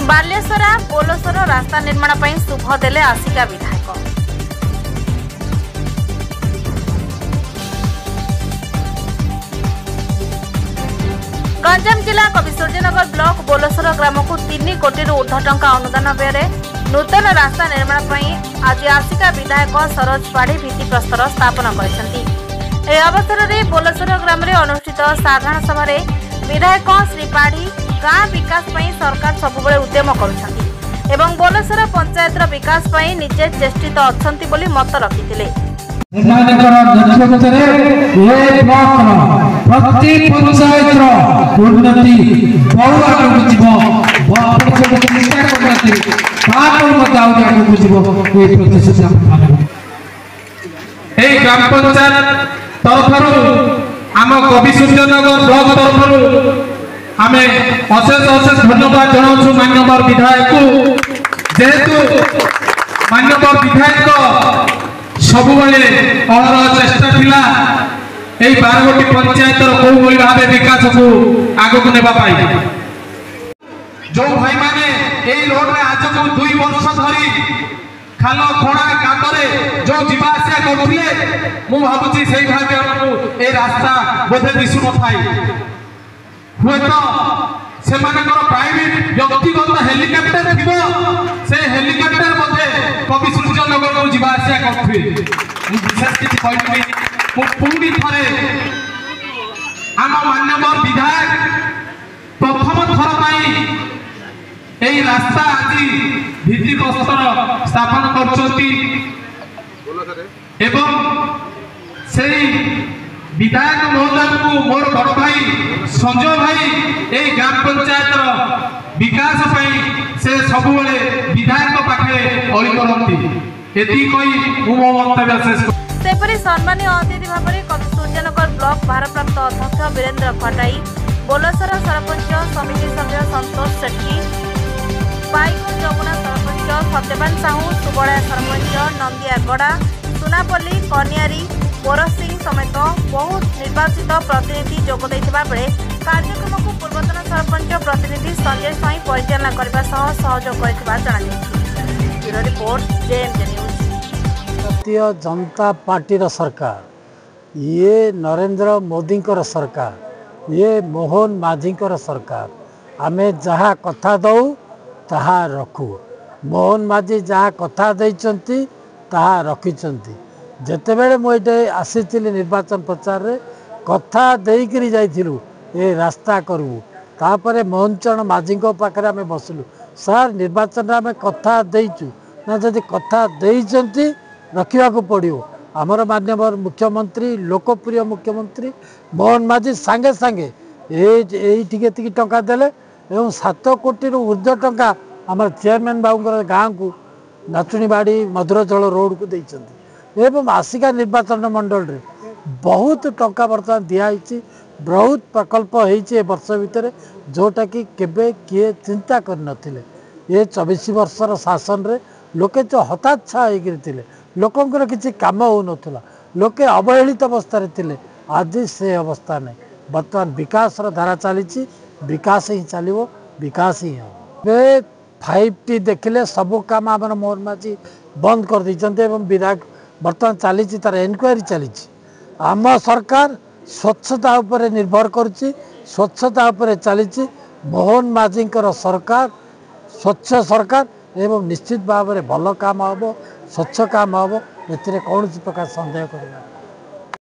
बालेश्वरा बोलसर रास्ता निर्माण पर शुभ देले आसिका विधायक। गंजाम जिला कविसूर्यनगर ब्लॉक बोलसर ग्राम को 3 कोटी ऊर्ध्व टंका अनुदान व्यय नूतन रास्ता निर्माण पर आज आसिका विधायक सरोज पाढ़ी भित्तिप्रस्तर स्थापन करछंती। ए अवसर में बोलसर ग्राम में अनुष्ठित साधारण सभा विधायक श्री पाढ़ी गाँ विकास पर सरकार सबुबले उद्यम करुछंती एवं बोलसर पंचायत विकास पर निजे चेष्टित अछंती बोली मत रखिथिले। प्रति पंचायत उन्नति बहु आगे ग्राम पंचायत तरफ आम कविसूर्यनगर ब्लॉक तरफ आम अशेष अशेष धन्यवाद जनाऊँ मान्यवर विधायक को जेहेतु मान्यवर विधायक सबुबले अहर चेष्टा थिला ए 12 गोटी पंचायत कौ भाई भाव विकास को आग को नेबा पाई जो भाई माने ए रोड रे आज को 2 वर्ष धरी खाल खोड़ा कादरे जो जीवा आसिया करथिले मु भाबुची सेही भाबे हमकु ए रास्ता बोधे दिसु न थाई हुए तो से मानकर प्राइवेट व्यक्तिगत हेलिकॉप्टर थिबो से हेलिकॉप्टर मध्ये कविसूर्यनगर को जीवा आसिया करथिले मु विशेष किछि कहबी पुंडी थरे आम मान्यवर विधायक प्रथम थर पाई एई रास्ता आज भित्तिप्रस्तर स्थापन करछंती एवं सेई विधायक महोदय को मोर बड़ भाई संजय भाई एई ग्राम पंचायत विकास पाई से सबुबले विधायक पाखे अळी करंती एति कहि मु मंतव्य शेष सेपरी सम्मानीय अतिथि भाव में कविसूर्यनगर ब्लॉक भारप्राप्त अध्यक्ष वीरेन्द्र खटाई बोलसर सरपंच समिति सभ्य संतोष सेठी पाइक जमुना सरपंच सत्यवान साहू सुबड़ा सरपंच नंदिया गड़ा सुनापल्ली कन्यारी बोरसिंह समेत बहुत निर्वाचित प्रतिनिधि जोग देथिबा बेले कार्यक्रम को पूर्वतन सरपंच प्रतिनिधि संजय साई परिचालना करबा सह सहयोग करथिबा जणाଯାଇଛି। Bureau report JMJ news. Bharatiya Janata party सरकार ये नरेंद्र मोदी सरकार ये मोहन माझी सरकार आमे जहाँ कथा दौ ताहा रखू मोहन माझी जहाँ कथा देइचंती ताहा रखिचंती जेतेबेले मुझे आसी निर्वाचन प्रचार रे कथा देइकरी जाइथिलु ए रास्ता करू तापरे मोहन चरण माझी पाखरे आमे बसलु सर निर्वाचन आमे कथा देइचु ना जदि कथा देइचंती रखा पड़ो आमर मान्यवर मुख्यमंत्री लोकप्रिय मुख्यमंत्री मोहन माझी सांगे सांगे ये टंका देले एवं 7 कोटी ऊर्ध्व टंका आम चेयरमैन बाबू गाँव को नाचुणीबाड़ी मधुर जल रोड को देइचंती एवं आसिका निर्वाचन मंडल रे बहुत टंका बर्तमान दिखाई बहुत प्रकल्प होइए वर्ष भितर जोटा कि केबे किए चिंता कर नथिले ये 24 वर्षर शासन रे लोके जो हताच्छा होते लोकंर किसी काम हो नथुला लोके अवहेलित अवस्था थे आज से अवस्था नहीं बर्तमान विकास धारा चली विकास ही चलो विकास ही हम 5T देखिले सबू काम आम मोहन माझी बंद कर देते विधायक बर्तमान चली तार एनक्वारी चली आम सरकार स्वच्छता उपरे निर्भर करुच्ची स्वच्छता उपरे चली मोहन माझी सरकार स्वच्छ सरकार एवं निश्चित भाव में भल काम हम स्वच्छ काम हम ए कौन प्रकार सन्देह करना।